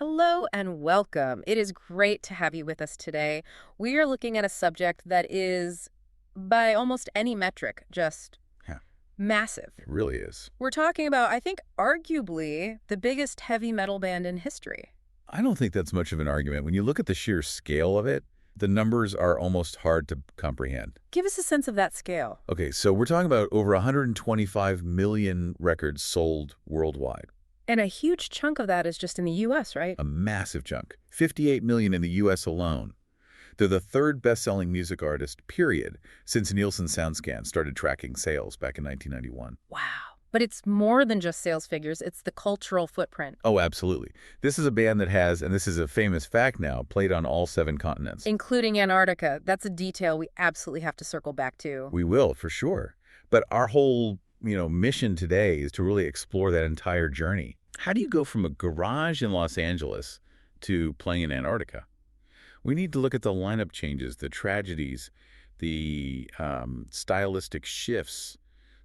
Hello and welcome. It is great to have you with us today. We are looking at a subject that is, by almost any metric, just Yeah, massive. it really is. We're talking about, I think, arguably the biggest heavy metal band in history. I don't think that's much of an argument. When you look at the sheer scale of it, the numbers are almost hard to comprehend. Give us a sense of that scale. Okay, so we're talking about over 125 million records sold worldwide. And a huge chunk of that is just in the U.S., right? A massive chunk. 58 million in the U.S. alone. They're the third best-selling music artist, period, since Nielsen SoundScan started tracking sales back in 1991. Wow. But it's more than just sales figures. It's the cultural footprint. Oh, absolutely. This is a band that has, and this is a famous fact now, played on all 7 continents. Including Antarctica. That's a detail we absolutely have to circle back to. We will, for sure. But our whole, mission today is to really explore that entire journey. How do you go from a garage in Los Angeles to playing in Antarctica? We need to look at the lineup changes, the tragedies, the stylistic shifts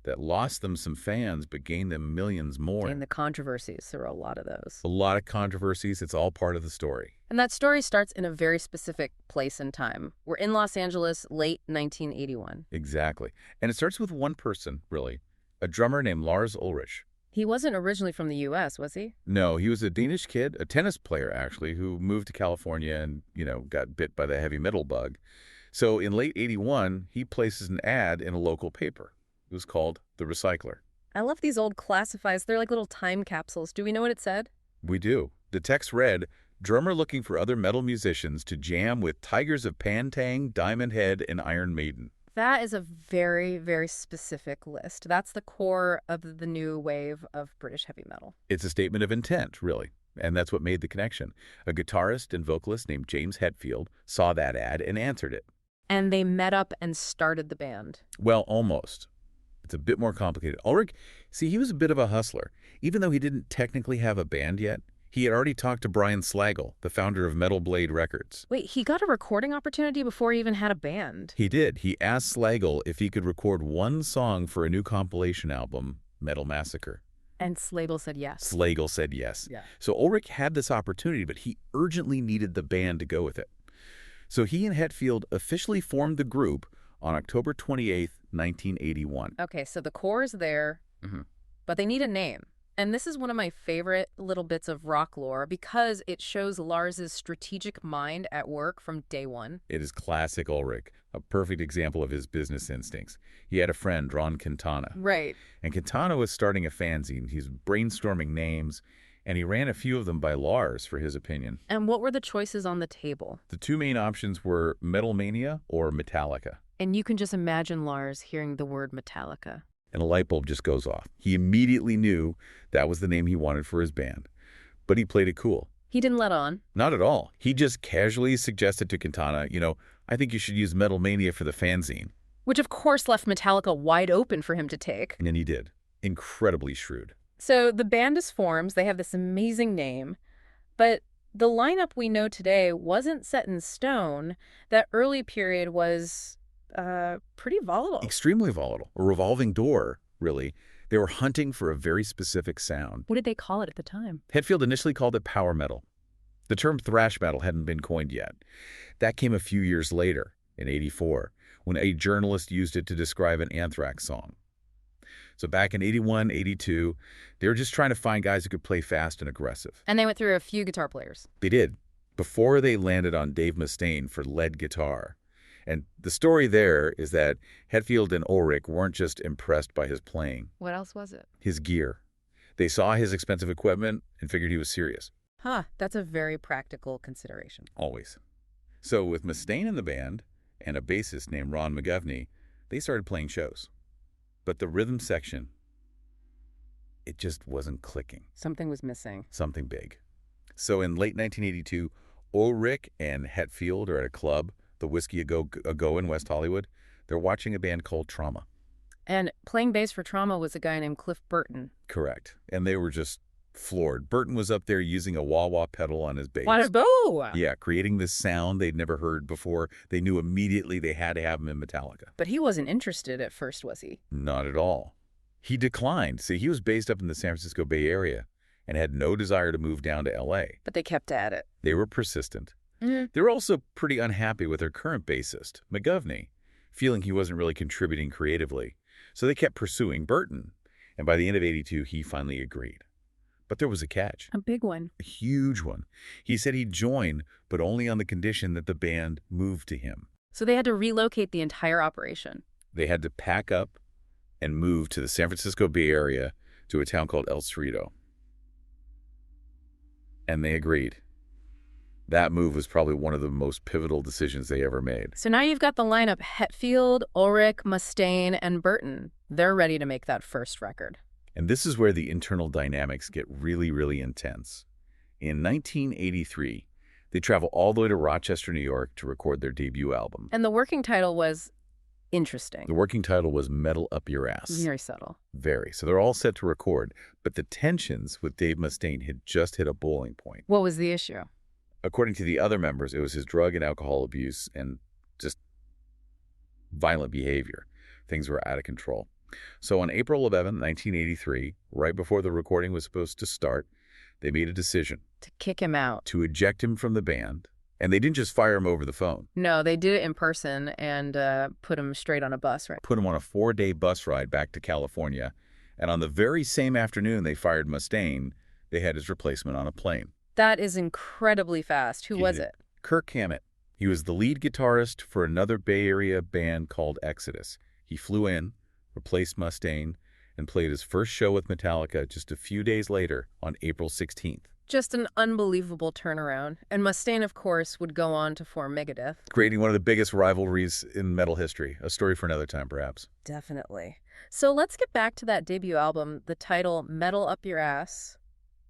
that lost them some fans but gained them millions more. And the controversies, there are a lot of those. A lot of controversies. It's all part of the story. And that story starts in a very specific place and time. We're in Los Angeles, late 1981. Exactly. And it starts with one person, really, a drummer named Lars Ulrich. He wasn't originally from the U.S., was he? No, he was a Danish kid, a tennis player, actually, who moved to California and, got bit by the heavy metal bug. So in late 81, he places an ad in a local paper. It was called The Recycler. I love these old classifieds. They're like little time capsules. Do we know what it said? We do. The text read, "Drummer looking for other metal musicians to jam with Tigers of Pantang, Diamond Head, and Iron Maiden." That is a very, very specific list. That's the core of the new wave of British heavy metal. It's a statement of intent, really. And that's what made the connection. A guitarist and vocalist named James Hetfield saw that ad and answered it. And they met up and started the band. Well, almost. It's a bit more complicated. Ulrich, see, he was a bit of a hustler. Even though he didn't technically have a band yet, he had already talked to Brian Slagle, the founder of Metal Blade Records. Wait, he got a recording opportunity before he even had a band? He did. He asked Slagle if he could record one song for a new compilation album, Metal Massacre. And Slagle said yes. Slagle said yes. Yeah. So Ulrich had this opportunity, but he urgently needed the band to go with it. So he and Hetfield officially formed the group on October 28th, 1981. Okay, so the core is there, but they need a name. And this is one of my favorite little bits of rock lore because it shows Lars's strategic mind at work from day one. It is classic Ulrich, a perfect example of his business instincts. He had a friend, Ron Quintana. Right. And Quintana was starting a fanzine. He's brainstorming names, and he ran a few of them by Lars for his opinion. And what were the choices on the table? The two main options were Metal Mania or Metallica. And you can just imagine Lars hearing the word Metallica. And a light bulb just goes off. He immediately knew that was the name he wanted for his band. But he played it cool. He didn't let on. Not at all. He just casually suggested to Quintana, I think you should use Metal Mania for the fanzine. Which of course left Metallica wide open for him to take. And he did. Incredibly shrewd. So the band is formed. They have this amazing name. But the lineup we know today wasn't set in stone. That early period was pretty volatile. Extremely volatile. A revolving door, really. They were hunting for a very specific sound. What did they call it at the time? Hetfield initially called it power metal. The term thrash metal hadn't been coined yet. That came a few years later, in '84, when a journalist used it to describe an Anthrax song. So back in '81, '82, they were just trying to find guys who could play fast and aggressive. And they went through a few guitar players. They did, before they landed on Dave Mustaine for lead guitar. And the story there is that Hetfield and Ulrich weren't just impressed by his playing. What else was it? His gear. They saw his expensive equipment and figured he was serious. That's a very practical consideration. Always. So with Mustaine in the band and a bassist named Ron McGovney, they started playing shows. But the rhythm section, it just wasn't clicking. Something was missing. Something big. So in late 1982, Ulrich and Hetfield are at a club, the Whiskey A Go in West Hollywood. They're watching a band called Trauma. And playing bass for Trauma was a guy named Cliff Burton. Correct. And they were just floored. Burton was up there using a wah-wah pedal on his bass. Boo! Yeah, creating this sound they'd never heard before. They knew immediately they had to have him in Metallica. But he wasn't interested at first, was he? Not at all. He declined. See, he was based up in the San Francisco Bay Area, and had no desire to move down to L.A. But they kept at it. They were persistent. Mhm. They were also pretty unhappy with their current bassist, McGovney, feeling he wasn't really contributing creatively. So they kept pursuing Burton, and by the end of '82, he finally agreed. But there was a catch, A big one. a huge one. He said he'd join, but only on the condition that the band moved to him. So they had to relocate the entire operation. They had to pack up and move to the San Francisco Bay Area to a town called El Cerrito. And they agreed. That move was probably one of the most pivotal decisions they ever made. So now you've got the lineup Hetfield, Ulrich, Mustaine, and Burton. They're ready to make that first record. And this is where the internal dynamics get really, really intense. In 1983, they travel all the way to Rochester, New York to record their debut album. And the working title was interesting. The working title was Metal Up Your Ass. Very subtle. Very. So they're all set to record, but the tensions with Dave Mustaine had just hit a boiling point. What was the issue? According to the other members, it was his drug and alcohol abuse and just violent behavior. Things were out of control. So on April 11, 1983, right before the recording was supposed to start, they made a decision To kick him out. to eject him from the band. And they didn't just fire him over the phone. No, they did it in person and put him straight on a bus, right? Put him on a 4-day bus ride back to California. And on the very same afternoon they fired Mustaine, they had his replacement on a plane. That is incredibly fast. Who was it? Kirk Hammett. He was the lead guitarist for another Bay Area band called Exodus. He flew in, replaced Mustaine, and played his first show with Metallica just a few days later on April 16th. Just an unbelievable turnaround. And Mustaine, of course, would go on to form Megadeth. Creating one of the biggest rivalries in metal history. A story for another time, perhaps. Definitely. So let's get back to that debut album, the title Metal Up Your Ass,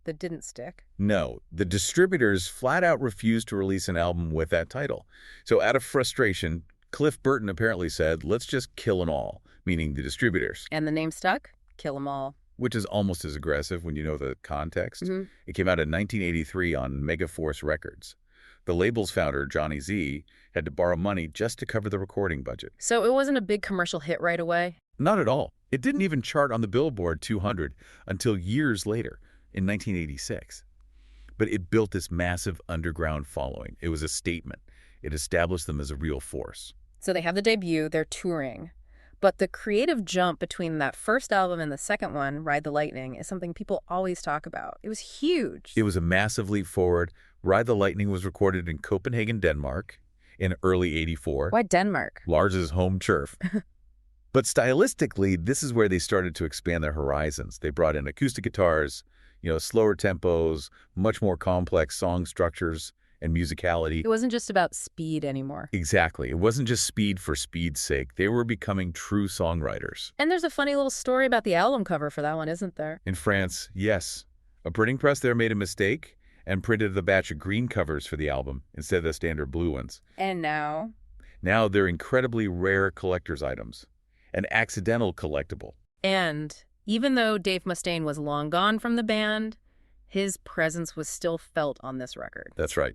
that didn't stick. No, the distributors flat out refused to release an album with that title. So out of frustration, Cliff Burton apparently said, let's just kill them all, meaning the distributors, And the name stuck? Kill 'em all. which is almost as aggressive when you know the context. Mhm. It came out in 1983 on Megaforce Records. The label's founder, Johnny Z, had to borrow money just to cover the recording budget. So it wasn't a big commercial hit right away? Not at all. It didn't even chart on the Billboard 200 until years later, in 1986. But it built this massive underground following. It was a statement. It established them as a real force. So they have the debut, they're touring. But the creative jump between that first album and the second one, Ride the Lightning, is something people always talk about. It was huge. It was a massive leap forward. Ride the Lightning was recorded in Copenhagen, Denmark in early '84. Why Denmark? Lars' home turf. But stylistically, this is where they started to expand their horizons. They brought in acoustic guitars, slower tempos, much more complex song structures and musicality. It wasn't just about speed anymore. Exactly. It wasn't just speed for speed's sake. They were becoming true songwriters. And there's a funny little story about the album cover for that one, isn't there? In France, yes. A printing press there made a mistake and printed a batch of green covers for the album instead of the standard blue ones. And now? Now they're incredibly rare collector's items. An accidental collectible. And even though Dave Mustaine was long gone from the band, his presence was still felt on this record. That's right.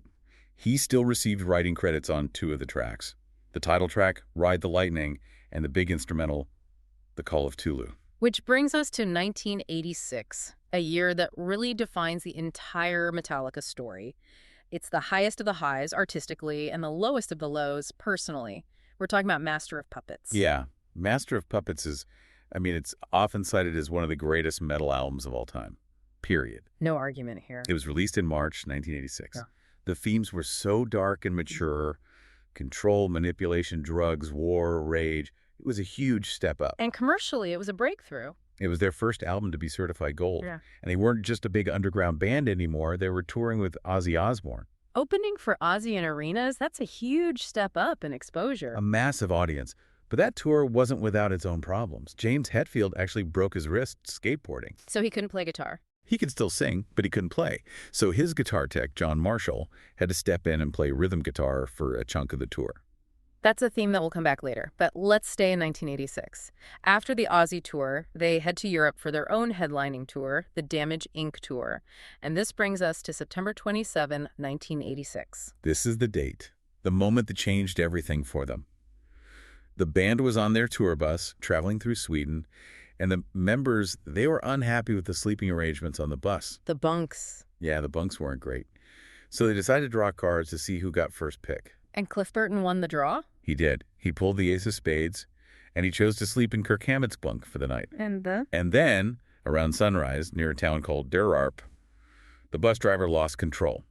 He still received writing credits on 2 of the tracks. The title track, Ride the Lightning, and the big instrumental, The Call of Tulu. Which brings us to 1986, a year that really defines the entire Metallica story. It's the highest of the highs artistically and the lowest of the lows personally. We're talking about Master of Puppets. Yeah. Master of Puppets is, it's often cited as one of the greatest metal albums of all time. Period. No argument here. It was released in March 1986. Yeah. The themes were so dark and mature. Control, manipulation, drugs, war, rage. It was a huge step up. And commercially, it was a breakthrough. It was their first album to be certified gold. Yeah. And they weren't just a big underground band anymore. They were touring with Ozzy Osbourne. Opening for Ozzy in arenas, that's a huge step up in exposure. A massive audience. But that tour wasn't without its own problems. James Hetfield actually broke his wrist skateboarding. So he couldn't play guitar. He could still sing, but he couldn't play. So his guitar tech, John Marshall, had to step in and play rhythm guitar for a chunk of the tour. That's a theme that will come back later, but let's stay in 1986. After the Ozzy tour, they head to Europe for their own headlining tour, the Damage Inc. tour. And this brings us to September 27, 1986. This is the date, the moment that changed everything for them. The band was on their tour bus, traveling through Sweden, And the members, they were unhappy with the sleeping arrangements on the bus. The bunks. Yeah, the bunks weren't great. So they decided to draw cards to see who got first pick. And Cliff Burton won the draw? He did. He pulled the ace of spades, and he chose to sleep in Kirk Hammett's bunk for the night. And then, around sunrise, near a town called Derarp, the bus driver lost control.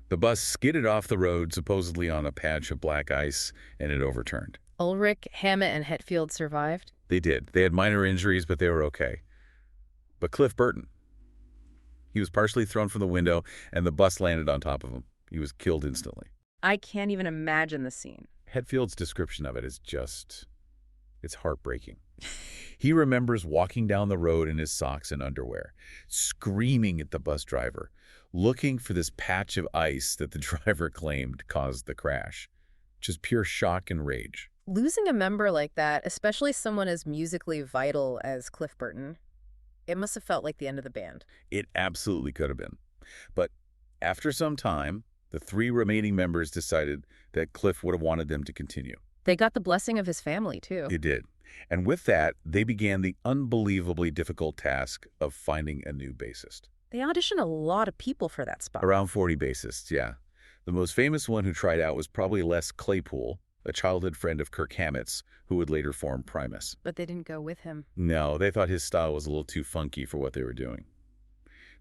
The bus skidded off the road, supposedly on a patch of black ice, and it overturned. Ulrich, Hammett, and Hetfield survived? They did. They had minor injuries, but they were okay. But Cliff Burton, he was partially thrown from the window, and the bus landed on top of him. He was killed instantly. I can't even imagine the scene. Hetfield's description of it is just, it's heartbreaking. He remembers walking down the road in his socks and underwear, screaming at the bus driver, looking for this patch of ice that the driver claimed caused the crash. Just pure shock and rage. Losing a member like that, especially someone as musically vital as Cliff Burton, it must have felt like the end of the band. It absolutely could have been. But after some time, the 3 remaining members decided that Cliff would have wanted them to continue. They got the blessing of his family, too. They did. And with that, they began the unbelievably difficult task of finding a new bassist. They auditioned a lot of people for that spot. Around 40 bassists, yeah. The most famous one who tried out was probably Les Claypool, a childhood friend of Kirk Hammett's, who would later form Primus. But they didn't go with him. No, they thought his style was a little too funky for what they were doing.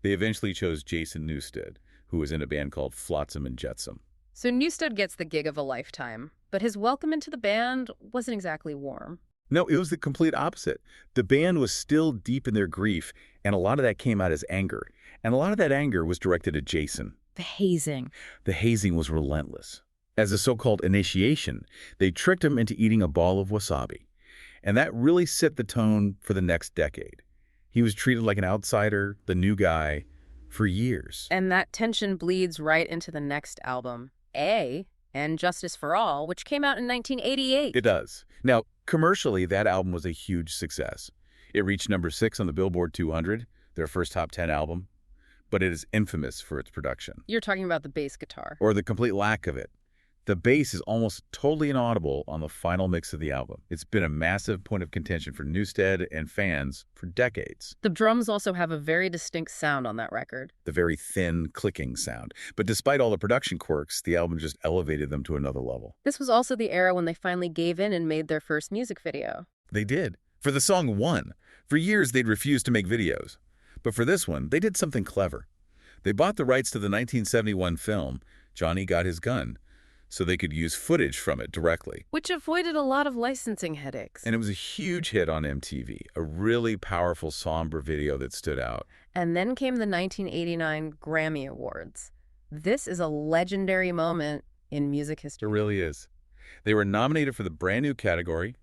They eventually chose Jason Newsted, who was in a band called Flotsam and Jetsam. So Newsted gets the gig of a lifetime, but his welcome into the band wasn't exactly warm. No, it was the complete opposite. The band was still deep in their grief, and a lot of that came out as anger. And a lot of that anger was directed at Jason. The hazing. The hazing was relentless. As a so-called initiation, they tricked him into eating a ball of wasabi. And that really set the tone for the next decade. He was treated like an outsider, the new guy, for years. And that tension bleeds right into the next album, A, and Justice for All, which came out in 1988. It does. Now, commercially, that album was a huge success. It reached number 6 on the Billboard 200, their first top 10 album, but it is infamous for its production. You're talking about the bass guitar. Or the complete lack of it. The bass is almost totally inaudible on the final mix of the album. It's been a massive point of contention for Newsted and fans for decades. The drums also have a very distinct sound on that record. The very thin, clicking sound. But despite all the production quirks, the album just elevated them to another level. This was also the era when they finally gave in and made their first music video. They did. For the song One. For years, they'd refused to make videos. But for this one, they did something clever. They bought the rights to the 1971 film, Johnny Got His Gun, so they could use footage from it directly. Which avoided a lot of licensing headaches. And it was a huge hit on MTV, a really powerful, somber video that stood out. And then came the 1989 Grammy Awards. This is a legendary moment in music history. It really is. They were nominated for the brand new category,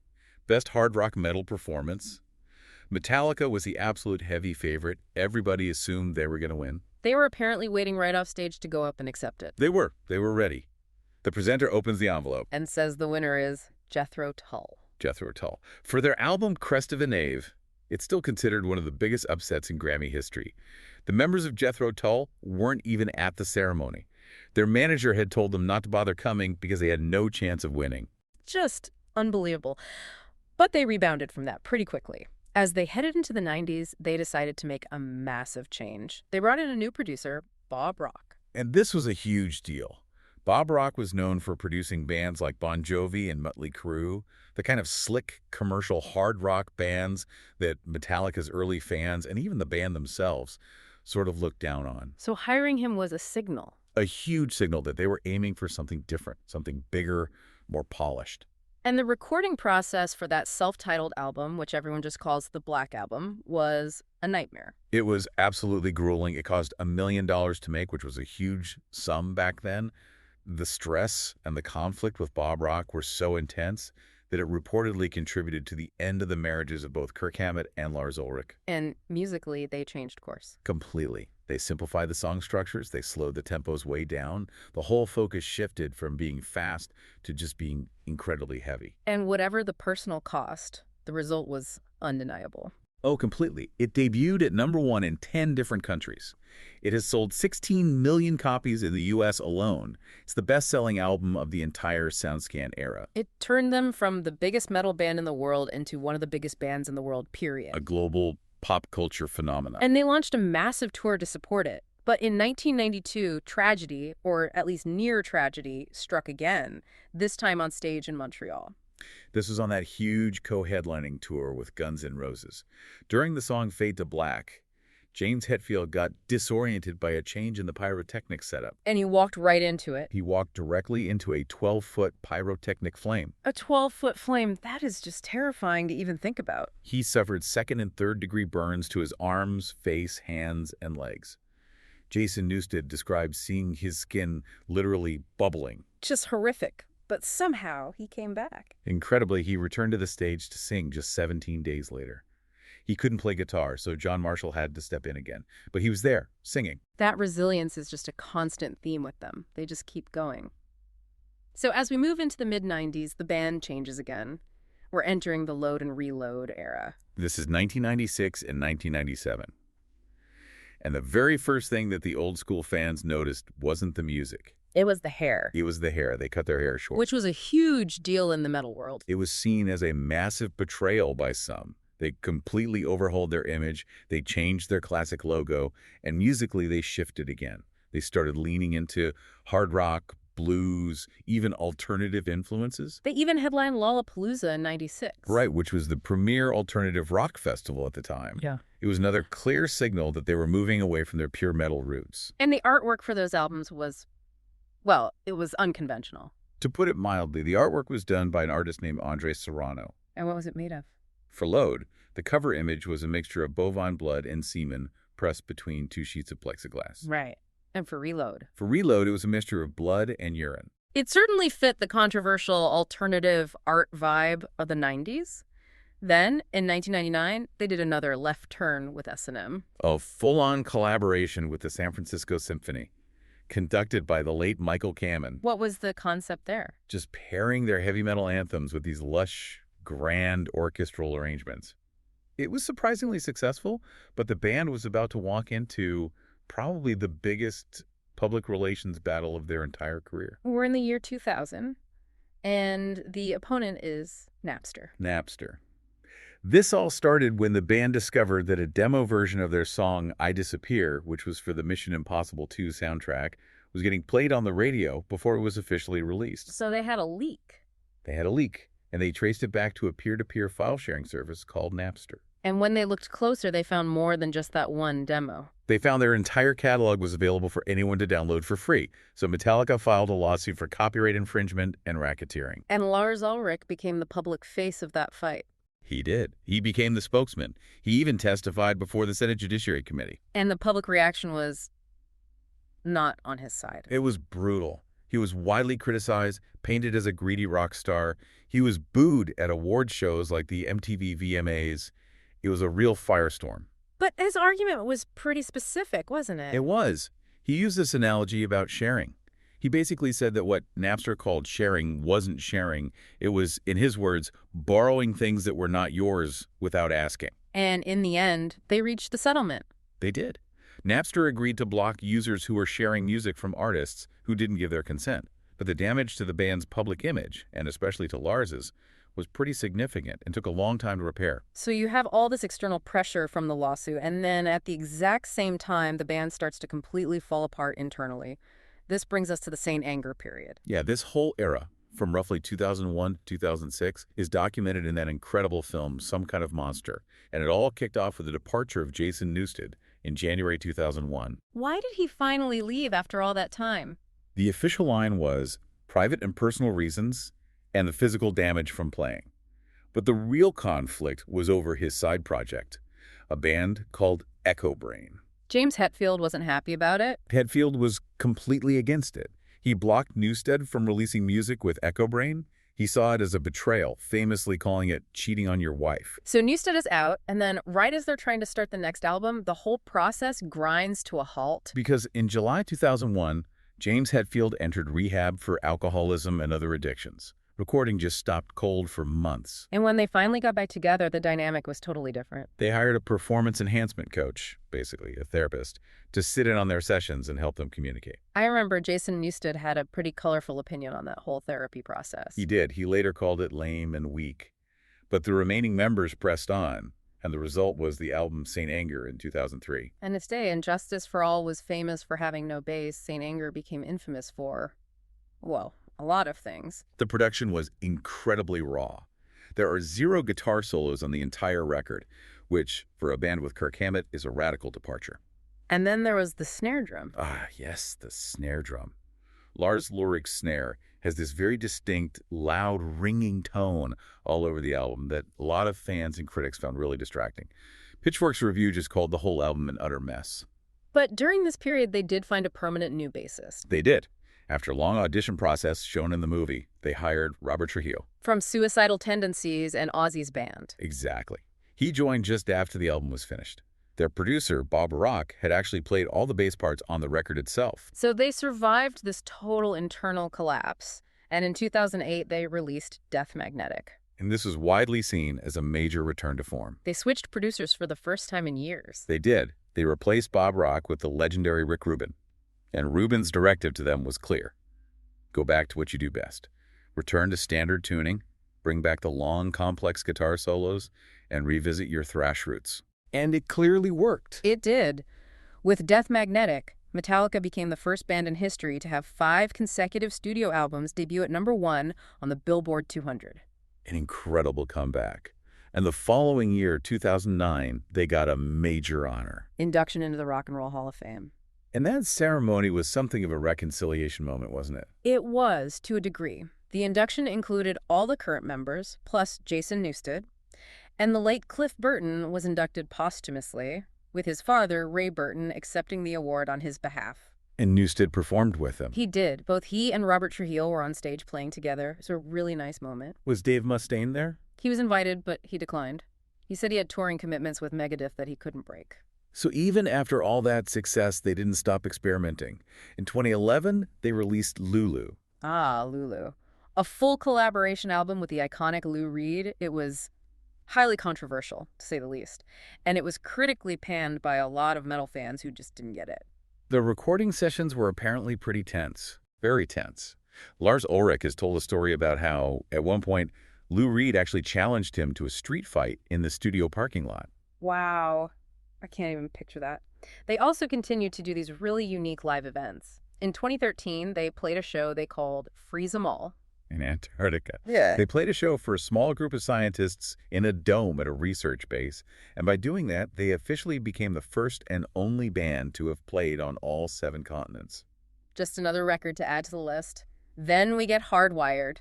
Best Hard Rock Metal Performance. Metallica was the absolute heavy favorite. Everybody assumed they were going to win. They were apparently waiting right off stage to go up and accept it. They were. They were ready. The presenter opens the envelope. And says the winner is Jethro Tull. Jethro Tull. For their album Crest of a Knave, it's still considered one of the biggest upsets in Grammy history. The members of Jethro Tull weren't even at the ceremony. Their manager had told them not to bother coming because they had no chance of winning. Just unbelievable. But they rebounded from that pretty quickly. As they headed into the 90s, they decided to make a massive change. They brought in a new producer, Bob Rock. And this was a huge deal. Bob Rock was known for producing bands like Bon Jovi and Mötley Crüe, the kind of slick, commercial hard rock bands that Metallica's early fans and even the band themselves sort of looked down on. So hiring him was a signal. A huge signal that they were aiming for something different, something bigger, more polished. And the recording process for that self-titled album, which everyone just calls the Black Album, was a nightmare. It was absolutely grueling. It cost $1 million to make, which was a huge sum back then. The stress and the conflict with Bob Rock were so intense that it reportedly contributed to the end of the marriages of both Kirk Hammett and Lars Ulrich. And musically, they changed course. Completely. They simplified the song structures. They slowed the tempos way down. The whole focus shifted from being fast to just being incredibly heavy. And whatever the personal cost, the result was undeniable. Oh, completely. It debuted at #1 in 10 different countries. It has sold 16 million copies in the US alone. It's the best-selling album of the entire SoundScan era. It turned them from the biggest metal band in the world into one of the biggest bands in the world, A period. global pop culture phenomenon. And they launched a massive tour to support it. But in 1992, tragedy, or at least near tragedy, struck again, this time on stage in Montreal. This was on that huge co-headlining tour with Guns N' Roses. During the song Fade to Black, James Hetfield got disoriented by a change in the pyrotechnics setup. And he walked right into it. He walked directly into a 12-foot pyrotechnic flame. A 12-foot flame, that is just terrifying to even think about. He suffered second and third-degree burns to his arms, face, hands, and legs. Jason Newsted describes seeing his skin literally bubbling. Just horrific. But somehow he came back. Incredibly, he returned to the stage to sing just 17 days later. He couldn't play guitar, so John Marshall had to step in again. But he was there, singing. That resilience is just a constant theme with them. They just keep going. So as we move into the mid-90s, the band changes again. We're entering the load and reload era. This is 1996 and 1997. And the very first thing that the old school fans noticed wasn't the music. It was the hair, It was the hair. They cut their hair short. which was a huge deal in the metal world. It was seen as a massive betrayal by some. They completely overhauled their image, they changed their classic logo, and musically they shifted again. They started leaning into hard rock, blues, even alternative influences. They even headlined Lollapalooza in 96. Right, which was the premier alternative rock festival at the time. Yeah. It was another clear signal that they were moving away from their pure metal roots. And the artwork for those albums was, well, it was unconventional. To put it mildly, the artwork was done by an artist named Andre Serrano. And what was it made of? For Load, the cover image was a mixture of bovine blood and semen pressed between two sheets of plexiglass. Right. And for Reload. For Reload, it was a mixture of blood and urine. It certainly fit the controversial alternative art vibe of the 90s. Then, in 1999, they did another left turn with S&M. A full-on collaboration with the San Francisco Symphony, conducted by the late Michael Kamen, What was the concept there? just pairing their heavy metal anthems with these lush, grand orchestral arrangements. It was surprisingly successful, but the band was about to walk into probably the biggest public relations battle of their entire career. We're in the year 2000, and the opponent is Napster. Napster. This all started when the band discovered that a demo version of their song I Disappear, which was for the Mission Impossible 2 soundtrack, was getting played on the radio before it was officially released. So they had a leak. They had a leak, and they traced it back to a peer-to-peer file-sharing service called Napster. And when they looked closer, they found more than just that one demo. They found their entire catalog was available for anyone to download for free, so Metallica filed a lawsuit for copyright infringement and racketeering. And Lars Ulrich became the public face of that fight. He did. He became the spokesman. He even testified before the Senate Judiciary Committee. And the public reaction was not on his side. It was brutal. He was widely criticized, painted as a greedy rock star. He was booed at award shows like the MTV VMAs. It was a real firestorm. But his argument was pretty specific, wasn't it? It was. He used this analogy about sharing. He basically said that what Napster called sharing wasn't sharing. It was, in his words, borrowing things that were not yours without asking. And in the end, they reached the settlement. They did. Napster agreed to block users who were sharing music from artists who didn't give their consent. But the damage to the band's public image, and especially to Lars's, was pretty significant and took a long time to repair. So you have all this external pressure from the lawsuit, and then at the exact same time, the band starts to completely fall apart internally. This brings us to the Saint Anger period. Yeah, this whole era, from roughly 2001 to 2006, is documented in that incredible film, Some Kind of Monster. And it all kicked off with the departure of Jason Newsted in January 2001. Why did he finally leave after all that time? The official line was private and personal reasons and the physical damage from playing. But the real conflict was over his side project, a band called Echo Brain. James Hetfield wasn't happy about it. Hetfield was completely against it. He blocked Newsted from releasing music with Echo Brain. He saw it as a betrayal, famously calling it cheating on your wife. So Newsted is out, and then right as they're trying to start the next album, the whole process grinds to a halt. Because in July 2001, James Hetfield entered rehab for alcoholism and other addictions. Recording just stopped cold for months. And when they finally got back together, the dynamic was totally different. They hired a performance enhancement coach, basically a therapist, to sit in on their sessions and help them communicate. I remember Jason Newsted had a pretty colorful opinion on that whole therapy process. He did. He later called it lame and weak. But the remaining members pressed on, and the result was the album Saint Anger in 2003. And its day, And Justice for All was famous for having no bass. Saint Anger became infamous for, well, a lot of things. The production was incredibly raw. There are 0 guitar solos on the entire record, which, for a band with Kirk Hammett, is a radical departure. And then there was the snare drum. Ah, yes, the snare drum. Lars Ulrich's snare has this very distinct, loud, ringing tone all over the album that a lot of fans and critics found really distracting. Pitchfork's review just called the whole album an utter mess. But during this period, they did find a permanent new bassist. They did. After a long audition process shown in the movie, they hired Robert Trujillo. From Suicidal Tendencies and Ozzy's band. Exactly. He joined just after the album was finished. Their producer, Bob Rock, had actually played all the bass parts on the record itself. So they survived this total internal collapse, and in 2008, they released Death Magnetic. And this was widely seen as a major return to form. They switched producers for the first time in years. They did. They replaced Bob Rock with the legendary Rick Rubin. And Rubin's directive to them was clear. Go back to what you do best. Return to standard tuning, bring back the long, complex guitar solos, and revisit your thrash roots. And it clearly worked. It did. With Death Magnetic, Metallica became the first band in history to have 5 consecutive studio albums debut at #1 on the Billboard 200. An incredible comeback. And the following year, 2009, they got a major honor. Induction into the Rock and Roll Hall of Fame. And that ceremony was something of a reconciliation moment, wasn't it? It was, to a degree. The induction included all the current members, plus Jason Newsted, and the late Cliff Burton was inducted posthumously, with his father, Ray Burton, accepting the award on his behalf. And Newsted performed with them. He did. Both he and Robert Trujillo were on stage playing together. It was a really nice moment. Was Dave Mustaine there? He was invited, but he declined. He said he had touring commitments with Megadeth that he couldn't break. So even after all that success, they didn't stop experimenting. In 2011, they released Lulu. Ah, Lulu. A full collaboration album with the iconic Lou Reed. It was highly controversial, to say the least. And it was critically panned by a lot of metal fans who just didn't get it. The recording sessions were apparently pretty tense. Very tense. Lars Ulrich has told a story about how, at one point, Lou Reed actually challenged him to a street fight in the studio parking lot. Wow. I can't even picture that. They also continued to do these really unique live events. In 2013, they played a show they called Freeze 'Em All. In Antarctica. Yeah. They played a show for a small group of scientists in a dome at a research base, and by doing that, they officially became the first and only band to have played on all 7 continents. Just another record to add to the list. Then we get Hardwired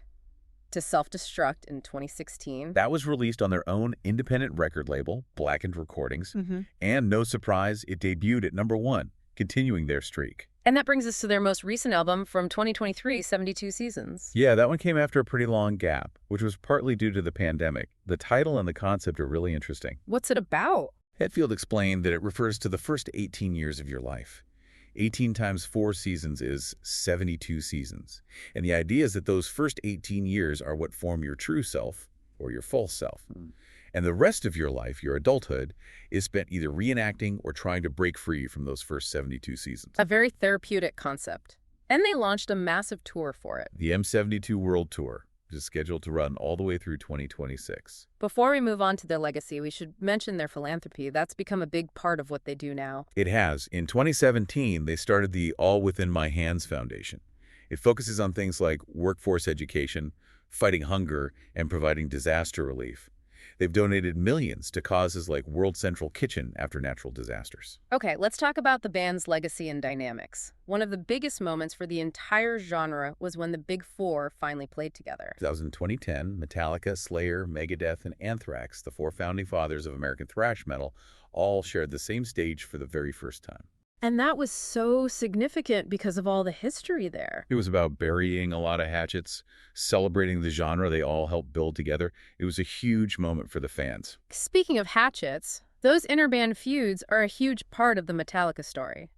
to self-destruct in 2016. That was released on their own independent record label, Blackened Recordings, and no surprise, it debuted at #1, continuing their streak. And that brings us to their most recent album from 2023, 72 Seasons. Yeah, that one came after a pretty long gap, which was partly due to the pandemic. The title and the concept are really interesting. What's it about? Hetfield explained that it refers to the first 18 years of your life. 18 times 4 seasons is 72 seasons. And the idea is that those first 18 years are what form your true self or your false self. And the rest of your life, your adulthood, is spent either reenacting or trying to break free from those first 72 seasons. A very therapeutic concept. And they launched a massive tour for it. The M72 World Tour is scheduled to run all the way through 2026. Before we move on to their legacy, we should mention their philanthropy. That's become a big part of what they do now. It has. In 2017, they started the All Within My Hands Foundation. It focuses on things like workforce education, fighting hunger, and providing disaster relief. They've donated millions to causes like World Central Kitchen after natural disasters. Okay, let's talk about the band's legacy and dynamics. One of the biggest moments for the entire genre was when the Big Four finally played together. That was in 2010. Metallica, Slayer, Megadeth, and Anthrax, the 4 founding fathers of American thrash metal, all shared the same stage for the very first time. And that was so significant because of all the history there. It was about burying a lot of hatchets, celebrating the genre they all helped build together. It was a huge moment for the fans. Speaking of hatchets, those interband feuds are a huge part of the Metallica story.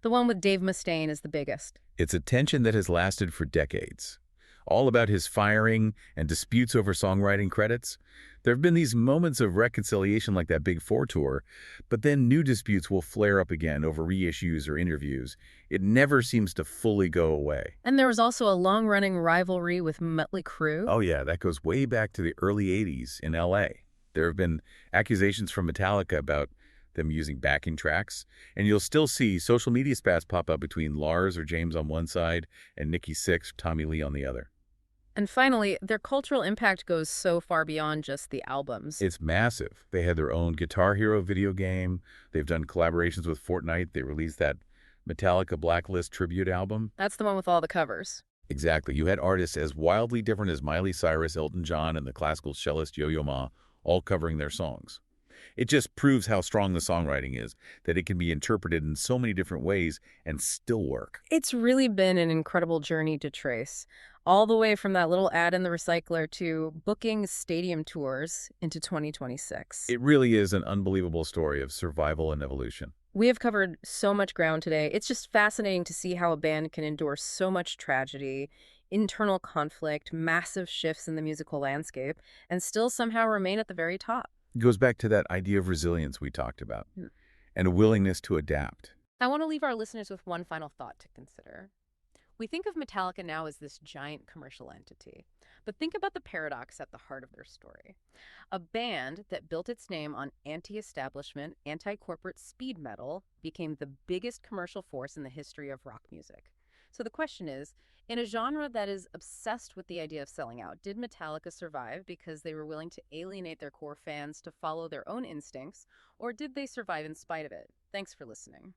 The one with Dave Mustaine is the biggest. It's a tension that has lasted for decades. all about his firing and disputes over songwriting credits. There have been these moments of reconciliation like that Big Four tour, but then new disputes will flare up again over reissues or interviews. It never seems to fully go away. And there was also a long-running rivalry with Mötley Crüe. Oh yeah, that goes way back to the early 80s in LA. There have been accusations from Metallica about them using backing tracks, and you'll still see social media spats pop up between Lars or James on one side and Nikki Sixx, Tommy Lee on the other. And finally, their cultural impact goes so far beyond just the albums. It's massive. They had their own Guitar Hero video game. They've done collaborations with Fortnite. They released that Metallica Blacklist tribute album. That's the one with all the covers. Exactly. You had artists as wildly different as Miley Cyrus, Elton John, and the classical cellist Yo-Yo Ma all covering their songs. It just proves how strong the songwriting is, that it can be interpreted in so many different ways and still work. It's really been an incredible journey to trace, all the way from that little ad in the recycler to booking stadium tours into 2026. It really is an unbelievable story of survival and evolution. We have covered so much ground today. It's just fascinating to see how a band can endure so much tragedy, internal conflict, massive shifts in the musical landscape, and still somehow remain at the very top. It goes back to that idea of resilience we talked about, and a willingness to adapt. I want to leave our listeners with one final thought to consider. We think of Metallica now as this giant commercial entity, but think about the paradox at the heart of their story. A band that built its name on anti-establishment, anti-corporate speed metal became the biggest commercial force in the history of rock music. So the question is, in a genre that is obsessed with the idea of selling out, did Metallica survive because they were willing to alienate their core fans to follow their own instincts, or did they survive in spite of it? Thanks for listening.